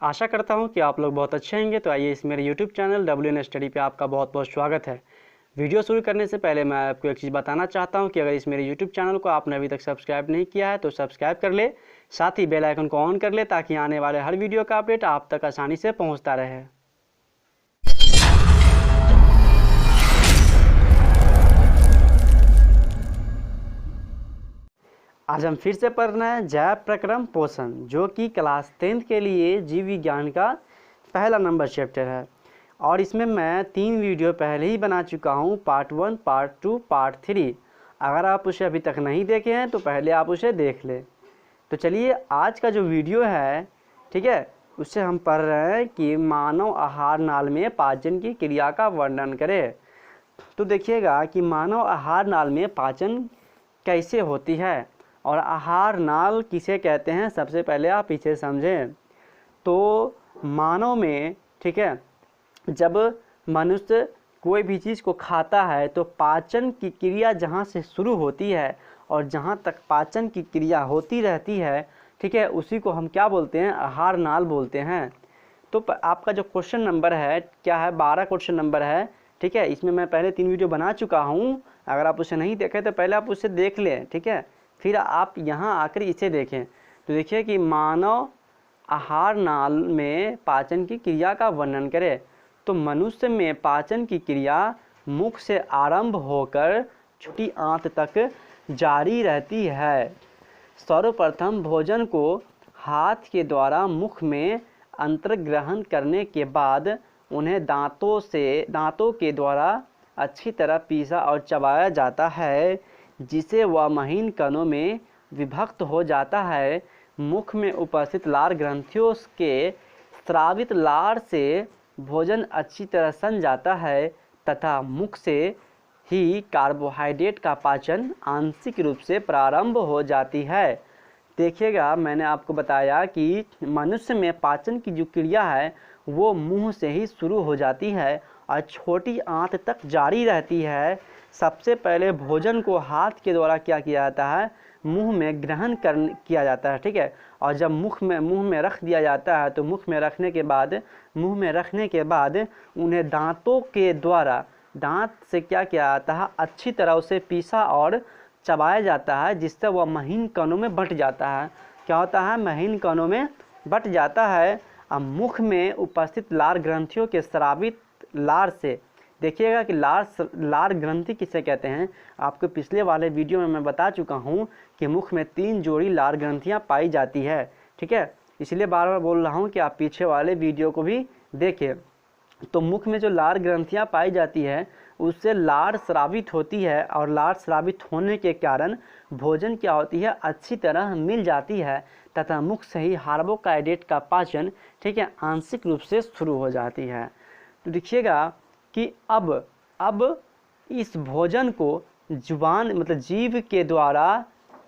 आशा करता हूं कि आप लोग बहुत अच्छे होंगे। तो आइए इस मेरे YouTube चैनल WN स्टडी पे आपका बहुत बहुत स्वागत है। वीडियो शुरू करने से पहले मैं आपको एक चीज़ बताना चाहता हूं कि अगर इस मेरे YouTube चैनल को आपने अभी तक सब्सक्राइब नहीं किया है तो सब्सक्राइब कर ले, साथ ही बेल आइकन को ऑन कर ले ताकि आने वाले हर वीडियो का अपडेट आप तक आसानी से पहुँचता रहे। आज हम फिर से पढ़ रहे हैं जैव प्रक्रम पोषण, जो कि क्लास 10th के लिए जीव विज्ञान का पहला नंबर चैप्टर है। और इसमें मैं 3 वीडियो पहले ही बना चुका हूँ, पार्ट 1, पार्ट 2, पार्ट 3। अगर आप उसे अभी तक नहीं देखे हैं तो पहले आप उसे देख लें। तो चलिए आज का जो वीडियो है, ठीक है, उससे हम पढ़ रहे हैं कि मानव आहार नाल में पाचन की क्रिया का वर्णन करें। तो देखिएगा कि मानव आहार नाल में पाचन कैसे होती है और आहार नाल किसे कहते हैं, सबसे पहले आप इसे समझें। तो मानव में, ठीक है, जब मनुष्य कोई भी चीज़ को खाता है तो पाचन की क्रिया जहाँ से शुरू होती है और जहाँ तक पाचन की क्रिया होती रहती है, ठीक है, उसी को हम क्या बोलते हैं, आहार नाल बोलते हैं। तो आपका जो क्वेश्चन नंबर है क्या है, 12 क्वेश्चन नंबर है, ठीक है। इसमें मैं पहले 3 वीडियो बना चुका हूँ। अगर आप उसे नहीं देखे तो पहले आप उसे देख लें, ठीक है, फिर आप यहाँ आकर इसे देखें। तो देखिए कि मानव आहार नाल में पाचन की क्रिया का वर्णन करें। तो मनुष्य में पाचन की क्रिया मुख से आरंभ होकर छोटी आंत तक जारी रहती है। सर्वप्रथम भोजन को हाथ के द्वारा मुख में अंतर्ग्रहण करने के बाद उन्हें दांतों के द्वारा अच्छी तरह पीसा और चबाया जाता है, जिसे वह महीन कणों में विभक्त हो जाता है। मुख में उपस्थित लार ग्रंथियों के स्रावित लार से भोजन अच्छी तरह सन जाता है तथा मुख से ही कार्बोहाइड्रेट का पाचन आंशिक रूप से प्रारंभ हो जाती है। देखिएगा, मैंने आपको बताया कि मनुष्य में पाचन की जो क्रिया है वो मुंह से ही शुरू हो जाती है और छोटी आंत तक जारी रहती है। सबसे पहले भोजन को हाथ के द्वारा क्या किया जाता है, मुंह में ग्रहण किया जाता है, ठीक है। और जब मुंह में रख दिया जाता है तो मुंह में रखने के बाद उन्हें दांतों के द्वारा, दांत से क्या किया जाता है, अच्छी तरह उसे पीसा और चबाया जाता है, जिससे वह महीन कणों में बंट जाता है। क्या होता है, महीन कणों में बंट जाता है। अब मुख में उपस्थित लार ग्रंथियों के स्रावित लार से, देखिएगा कि लार ग्रंथि किसे कहते हैं, आपको पिछले वाले वीडियो में मैं बता चुका हूँ कि मुख में 3 जोड़ी लार ग्रंथियाँ पाई जाती है, ठीक है। इसलिए बार बार बोल रहा हूँ कि आप पीछे वाले वीडियो को भी देखें। तो मुख में जो लार ग्रंथियाँ पाई जाती है उससे लार स्रावित होती है और लार स्रावित होने के कारण भोजन क्या होती है, अच्छी तरह मिल जाती है तथा मुख से ही कार्बोहाइड्रेट का पाचन, ठीक है, आंशिक रूप से शुरू हो जाती है। तो देखिएगा कि अब इस भोजन को जुबान मतलब जीभ के द्वारा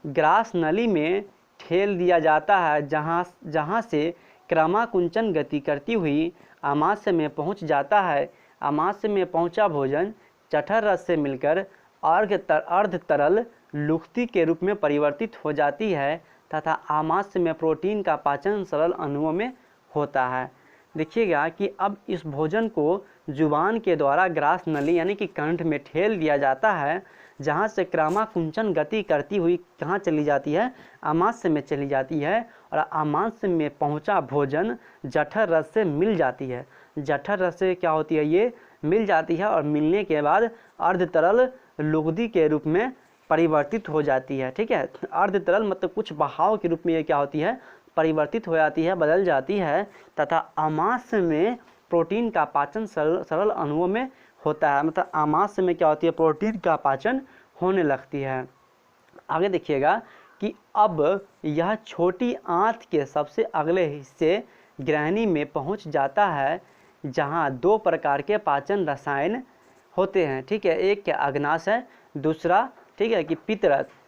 ग्रास नली में ठेल दिया जाता है, जहाँ से क्रमाकुंचन गति करती हुई आमाशय में पहुँच जाता है। आमाशय में पहुँचा भोजन जठर रस से मिलकर अर्ध तरल लुक्ति के रूप में परिवर्तित हो जाती है तथा आमाशय में प्रोटीन का पाचन सरल अणुओं में होता है। देखिएगा कि अब इस भोजन को जुबान के द्वारा ग्रास नली यानी कि कंठ में ठेल दिया जाता है, जहाँ से क्रमाकुंचन गति करती हुई कहाँ चली जाती है, आमाशय में चली जाती है और आमाशय में पहुँचा भोजन जठर रस से मिल जाती है। जठर रस से क्या होती है, ये मिल जाती है और मिलने के बाद अर्धतरल लुगदी के रूप में परिवर्तित हो जाती है, ठीक है। अर्धतरल मतलब कुछ बहाव के रूप में ये क्या होती है, परिवर्तित हो जाती है, बदल जाती है तथा आमाशय में प्रोटीन का पाचन सरल अणुओं में होता है। मतलब आमाशय में क्या होती है, प्रोटीन का पाचन होने लगती है। आगे देखिएगा कि अब यह छोटी आंत के सबसे अगले हिस्से ग्रहणी में पहुंच जाता है, जहां 2 प्रकार के पाचन रसायन होते हैं, ठीक है। एक क्या अग्नाश है, दूसरा, ठीक है, कि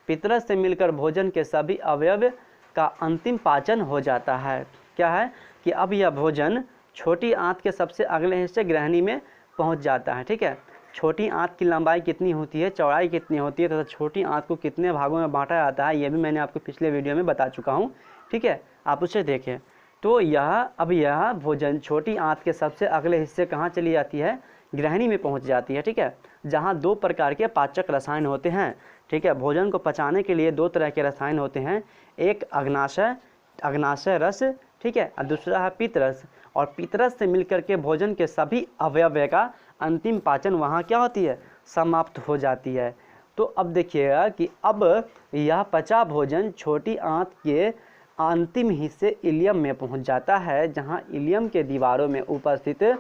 पितरस से मिलकर भोजन के सभी अवयव का अंतिम पाचन हो जाता है। क्या है कि अब यह भोजन छोटी आंत के सबसे अगले हिस्से ग्रहणी में पहुंच जाता है, ठीक है। छोटी आंत की लंबाई कितनी होती है, चौड़ाई कितनी होती है तथा छोटी आंत को कितने भागों में बांटा जाता है, ये भी मैंने आपको पिछले वीडियो में बता चुका हूँ, ठीक है, आप उसे देखें। तो यह भोजन छोटी आंत के सबसे अगले हिस्से कहाँ चली जाती है, ग्रहणी में पहुंच जाती है, ठीक है, जहाँ 2 प्रकार के पाचक रसायन होते हैं, ठीक है। भोजन को पचाने के लिए 2 तरह के रसायन होते हैं, एक अग्नाशय रस, ठीक है, और दूसरा है पित्तरस। और पित्तरस से मिलकर के भोजन के सभी अवयव का अंतिम पाचन वहाँ क्या होती है, समाप्त हो जाती है। तो अब देखिएगा कि अब यह पचा भोजन छोटी आंत के अंतिम हिस्से इलियम में पहुंच जाता है, जहां इलियम के दीवारों में उपस्थित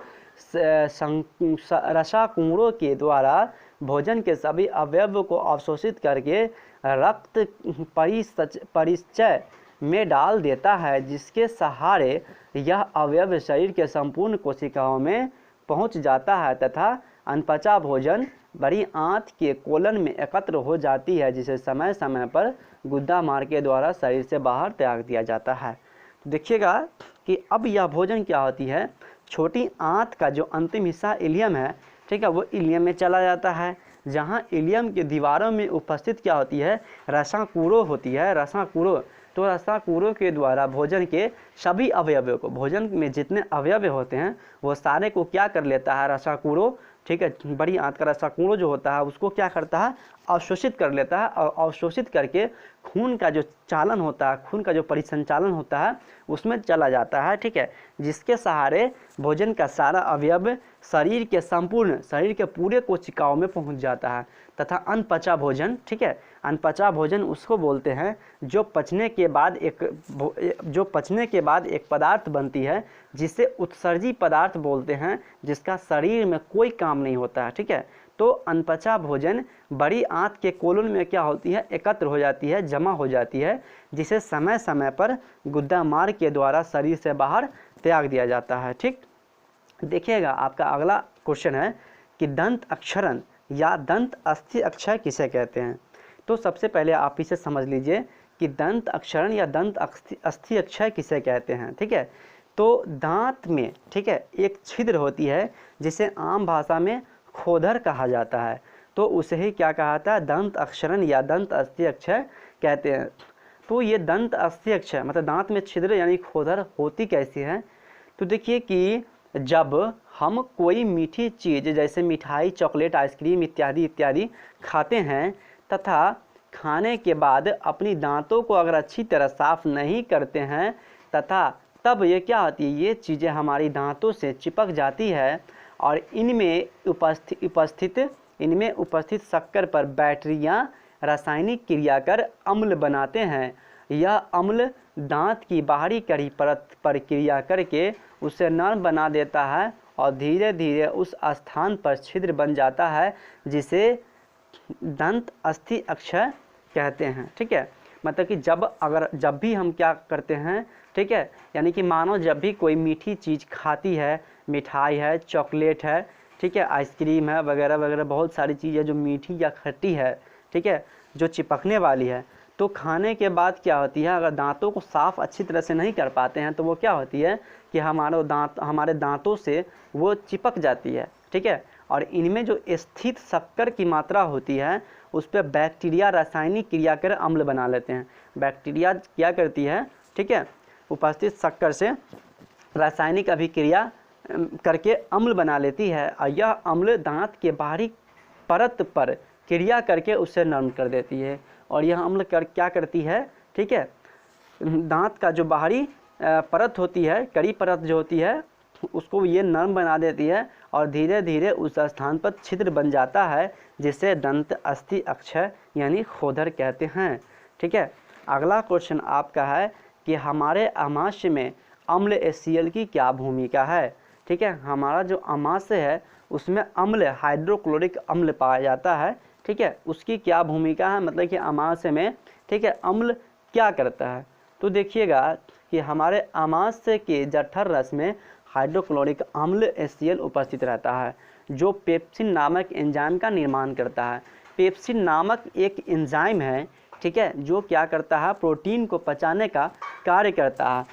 रसाकुंडों के द्वारा भोजन के सभी अवयव को अवशोषित करके रक्त परिचय में डाल देता है, जिसके सहारे यह अवयव शरीर के संपूर्ण कोशिकाओं में पहुंच जाता है तथा अनपचा भोजन बड़ी आंत के कोलन में एकत्र हो जाती है, जिसे समय समय पर गुद्दा मार के द्वारा शरीर से बाहर त्याग दिया जाता है। तो देखिएगा कि अब यह भोजन क्या होती है, छोटी आंत का जो अंतिम हिस्सा इलियम है, ठीक है, वो इलियम में चला जाता है, जहाँ इलियम के दीवारों में उपस्थित क्या होती है, रसाकुंडों होती है, रसाकुंडों। तो रसाकुंडों के द्वारा भोजन के सभी अवयवों को, भोजन में जितने अवयव होते हैं वो सारे को क्या कर लेता है, रसाकुंडों, ठीक है, बड़ी आंत का रसाकुंडों जो होता है उसको क्या करता है, अवशोषित कर लेता है, और अवशोषित करके खून का जो चालन होता है, खून का जो परिसंचालन होता है उसमें चला जाता है, ठीक है, जिसके सहारे भोजन का सारा अवयव शरीर के पूरे कोशिकाओं में पहुंच जाता है। तथा अनपचा भोजन, ठीक है, अनपचा भोजन उसको बोलते हैं जो पचने के बाद एक पदार्थ बनती है, जिसे उत्सर्जी पदार्थ बोलते हैं, जिसका शरीर में कोई काम नहीं होता है, ठीक है। तो अनपचा भोजन बड़ी आंत के कोलन में क्या होती है, एकत्र हो जाती है, जमा हो जाती है, जिसे समय समय पर गुद्दा मार के द्वारा शरीर से बाहर त्याग दिया जाता है, ठीक। देखिएगा आपका अगला क्वेश्चन है कि दंत अक्षरण या दंत अस्थि अक्षय किसे कहते हैं। तो सबसे पहले आप इसे समझ लीजिए कि दंत अक्षरण या दंत अस्थि अक्षय किसे कहते हैं, ठीक है। तो दांत में, ठीक है, एक छिद्र होती है जिसे आम भाषा में खोधर कहा जाता है, तो उसे ही क्या कहा जाता है, दंत अक्षरण या दंत अस्थि अक्षय कहते हैं। तो ये दंत अस्थि अक्षय मतलब दांत में छिद्र यानी खोधर होती कैसी है। तो देखिए कि जब हम कोई मीठी चीज़ जैसे मिठाई, चॉकलेट, आइसक्रीम इत्यादि इत्यादि खाते हैं तथा खाने के बाद अपनी दांतों को अगर अच्छी तरह साफ नहीं करते हैं तथा तब ये क्या होती है, ये चीज़ें हमारी दांतों से चिपक जाती है और इनमें उपस्थित शक्कर पर बैक्टीरिया रासायनिक क्रिया कर अम्ल बनाते हैं। यह अम्ल दांत की बाहरी कड़ी परत पर क्रिया करके उसे नरम बना देता है और धीरे धीरे उस स्थान पर छिद्र बन जाता है, जिसे दंत अस्थि अक्षय कहते हैं, ठीक है। मतलब कि जब भी हम क्या करते हैं, ठीक है, यानी कि मानो जब भी कोई मीठी चीज़ खाती है, मिठाई है, चॉकलेट है, ठीक है, आइसक्रीम है, वगैरह वगैरह बहुत सारी चीज़ें जो मीठी या खट्टी है, ठीक है, जो चिपकने वाली है, तो खाने के बाद क्या होती है, अगर दांतों को साफ अच्छी तरह से नहीं कर पाते हैं तो वो क्या होती है कि हमारे दांतों से वो चिपक जाती है, ठीक है। और इनमें जो स्थित शक्कर की मात्रा होती है उस पर बैक्टीरिया रासायनिक क्रिया कर अम्ल बना लेते हैं। बैक्टीरिया क्या करती है, ठीक है, उपस्थित शक्कर से रासायनिक अभिक्रिया करके अम्ल बना लेती है और यह अम्ल दांत के बाहरी परत पर क्रिया करके उसे नरम कर देती है। और यह अम्ल क्या करती है, ठीक है, दांत का जो बाहरी परत होती है, कड़ी परत जो होती है, उसको ये नरम बना देती है और धीरे धीरे उस स्थान पर छिद्र बन जाता है, जिसे दंत अस्थि अक्षय यानी खोधर कहते हैं, ठीक है। अगला क्वेश्चन आपका है कि हमारे आमाशय में अम्ल HCl की क्या भूमिका है, ठीक है। हमारा जो आमाशय है उसमें अम्ल हाइड्रोक्लोरिक अम्ल पाया जाता है, ठीक है, उसकी क्या भूमिका है, मतलब कि आमाशय में, ठीक है, अम्ल क्या करता है। तो देखिएगा कि हमारे आमाशय के जठर रस में हाइड्रोक्लोरिक अम्ल HCl उपस्थित रहता है, जो पेप्सिन नामक एंजाइम का निर्माण करता है। पेप्सिन नामक एक एंजाइम है, ठीक है, जो क्या करता है, प्रोटीन को पचाने का कार्य करता है।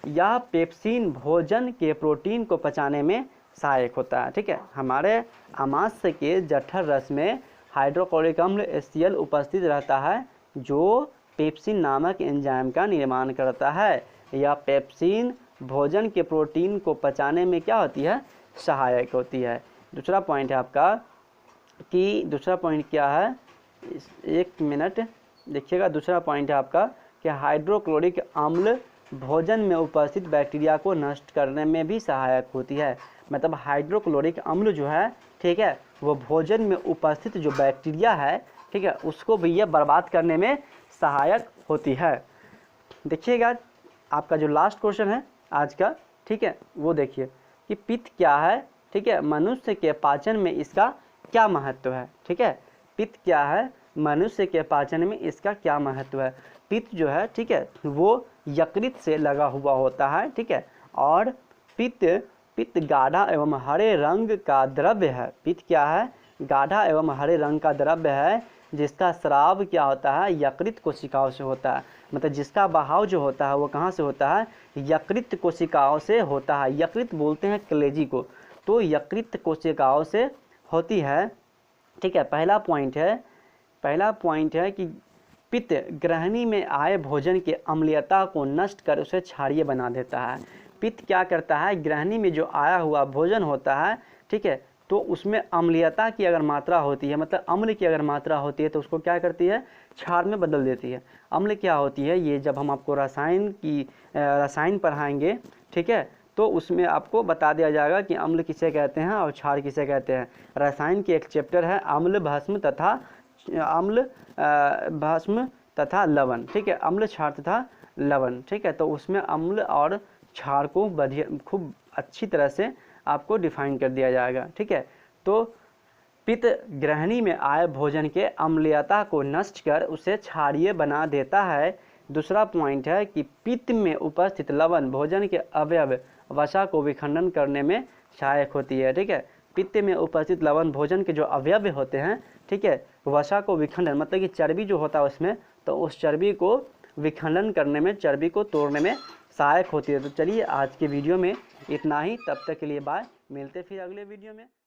यह पेप्सिन भोजन के प्रोटीन को पचाने में सहायक होता है, ठीक है। हमारे आमाशय के जठर रस में हाइड्रोक्लोरिक अम्ल HCl उपस्थित रहता है, जो पेप्सिन नामक एंजाइम का निर्माण करता है। या पेप्सिन भोजन के प्रोटीन को पचाने में क्या होती है, सहायक होती है। दूसरा पॉइंट है आपका कि दूसरा पॉइंट क्या है, एक मिनट देखिएगा। दूसरा पॉइंट है आपका कि हाइड्रोक्लोरिक अम्ल भोजन में उपस्थित बैक्टीरिया को नष्ट करने में भी सहायक होती है। मतलब हाइड्रोक्लोरिक अम्ल जो है, ठीक है, वो भोजन में उपस्थित जो बैक्टीरिया है, ठीक है, उसको भी ये बर्बाद करने में सहायक होती है। देखिएगा आपका जो लास्ट क्वेश्चन है आज का, ठीक है, वो देखिए कि पित्त क्या है, ठीक है, मनुष्य के पाचन में इसका क्या महत्व है। ठीक है, पित्त क्या है, मनुष्य के पाचन में इसका क्या महत्व है। पित्त जो है, ठीक है, वो यकृत से लगा हुआ होता है, ठीक है, और पित्त गाढ़ा एवं हरे रंग का द्रव्य है। पित्त क्या है, गाढ़ा एवं हरे रंग का द्रव्य है, जिसका स्राव क्या होता है, यकृत कोशिकाओं से होता है। मतलब जिसका बहाव जो होता है वो कहाँ से होता है, यकृत कोशिकाओं से होता है। यकृत बोलते हैं कलेजी को, तो यकृत कोशिकाओं से होती है। ठीक है, पहला पॉइंट है कि पित्त ग्रहणी में आए भोजन के अम्लीयता को नष्ट कर उसे क्षारीय बना देता है। पित्त क्या करता है, ग्रहणी में जो आया हुआ भोजन होता है, ठीक है, तो उसमें अम्लीयता की अगर मात्रा होती है, मतलब अम्ल की अगर मात्रा होती है, तो उसको क्या करती है, क्षार में बदल देती है। अम्ल क्या होती है, ये जब हम आपको रसायन पढ़ाएंगे, ठीक है, तो उसमें आपको बता दिया जाएगा कि अम्ल किसे कहते हैं और क्षार किसे कहते हैं। रसायन की एक चैप्टर है अम्ल भस्म तथा लवण। ठीक है, अम्ल क्षार तथा लवण। ठीक है, तो उसमें अम्ल और क्षार को खूब अच्छी तरह से आपको डिफाइन कर दिया जाएगा। ठीक है, तो पित्त ग्रहणी में आए भोजन के अम्लीयता को नष्ट कर उसे क्षारीय बना देता है। दूसरा पॉइंट है कि पित्त में उपस्थित लवण भोजन के अवयव वसा को विखंडन करने में सहायक होती है। ठीक है, पित्त में उपस्थित लवण भोजन के जो अवयव होते हैं, ठीक है, वसा को विखंडन मतलब कि चर्बी जो होता है उसमें, तो उस चर्बी को विखंडन करने में, चर्बी को तोड़ने में सहायक होती है। तो चलिए आज के वीडियो में इतना ही, तब तक के लिए बाय, मिलते फिर अगले वीडियो में।